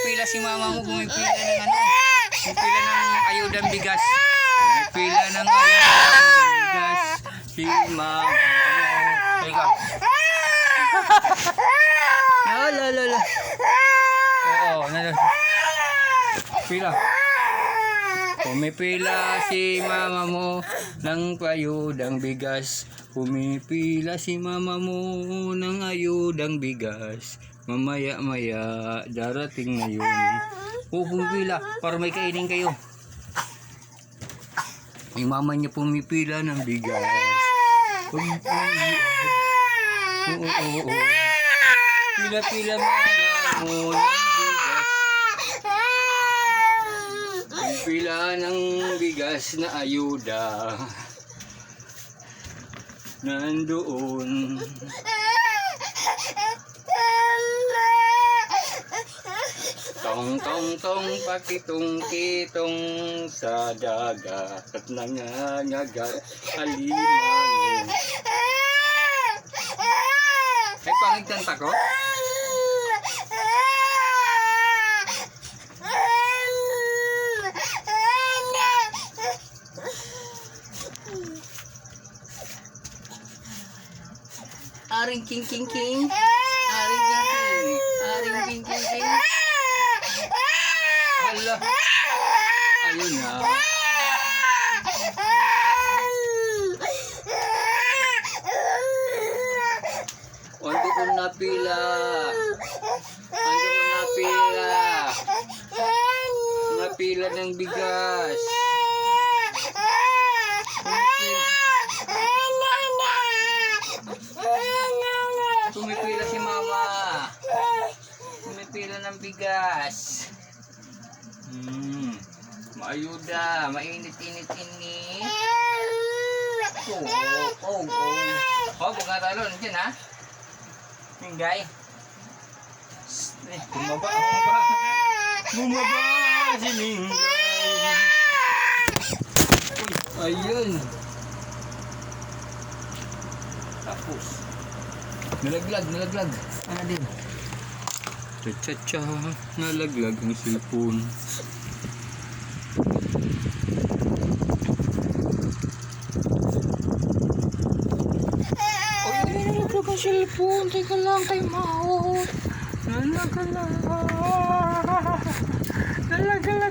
pumipila si mama mo, pumipila ng ano, pumipila ng ayudang bigas. Pumipila ng ayudang bigas si mama. Teka. Lala. Oo, pila. Pumipila si mama mo ng ayudang bigas. Pumipila si mama mo ng ayudang bigas. Mamaya-maya darating na yun. Pumipila para may kainin kayo. Yung mama niya pumipila ng bigas. Oo. Pila-pila mama mo ng bigas. Pumipila ng bigas na ayuda. Nandoon. Tong pakitong-kitong sa dagat at nangangagat halimango. Ay, pangigtanta ko? Aring king. Aring king. Hala. Ayun na. Andun na pila. Napila ng bigas. Pumipila si mama. Pumipila ng bigas. Maayuda, mainit-init-init. Oh, bugaro nandiyan ha. Minggay. Bumaba si Minggay. Ayun. Tapos nalaglag. Ano din? Cha, nalaglag ang cellphone. Nalaglag ang cellphone. Teka lang, time out. Nalaglag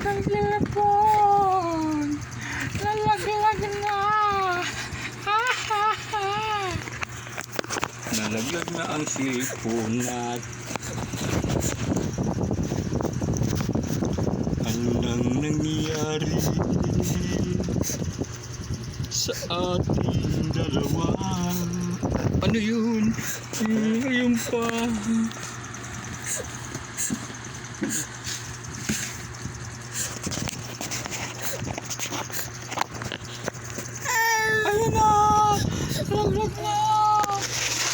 ang cellphone. Nalaglag na. Nalaglag na ang cellphone natin. Anong nangyari sa ating dalawa? Ano yun? Ayun pa. Ayun na! Nalaglag na!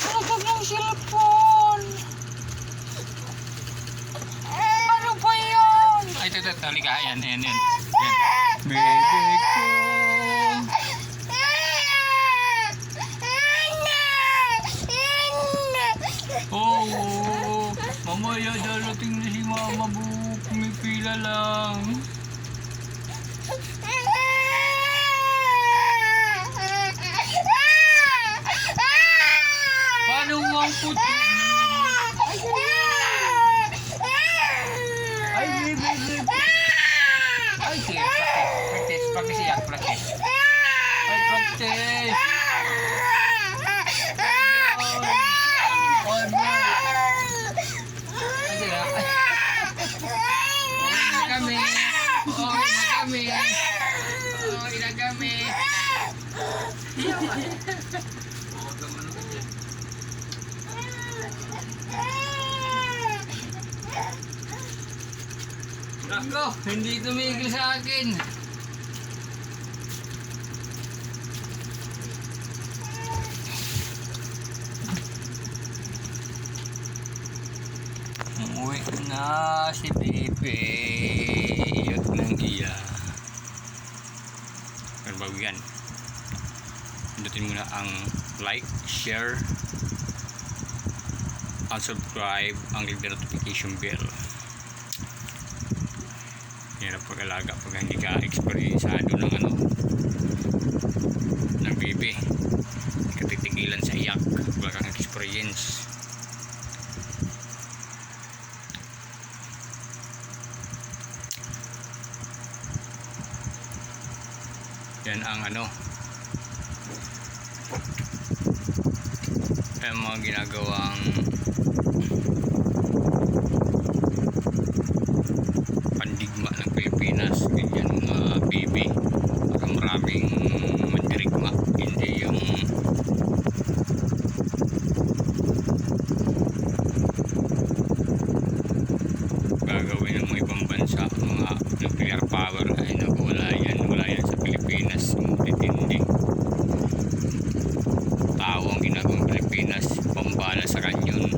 Nalaglag ng cellphone! Ano ba yun? Ay, ito, halika. Yan. Bebe ko. Oo, mamaya darating na si mama bu. Pumipila lang. Paano mo ang puti? Ay, baby. Ay, sige, practice yan. Ay, practice. Kami. Nako, hindi tumigil sa akin. Umuwi na si Bebe. Iyak ng iyak. Pero bago yan, pindutin muna ang like, share, and subscribe, ang notification bell. Hirap pag-alaga pag hindi ka eksperyensado ng ng bibi. Hindi ka titigilan sa iyak. Wala kang experience. Yan ang mga ginagawang pandigma ng Pilipinas. Ganyan mga bibi para maraming mandirigma, hindi yung gagawin ng mga ibang bansa, mga nuclear power. Ay naku, wala yan sa Pilipinas. Titindi tao ang ginagawang Pilipinas, pambala sa kanyon.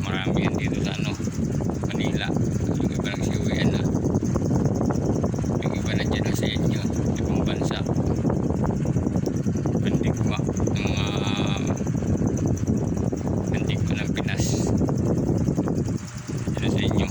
Marami yan dito sa Manila. Yung iba nagsiuwian na, yung iba na dyan sa inyo, ibang bansa. Pandigma ng mga pandigma ng Pinas dyan sa inyo.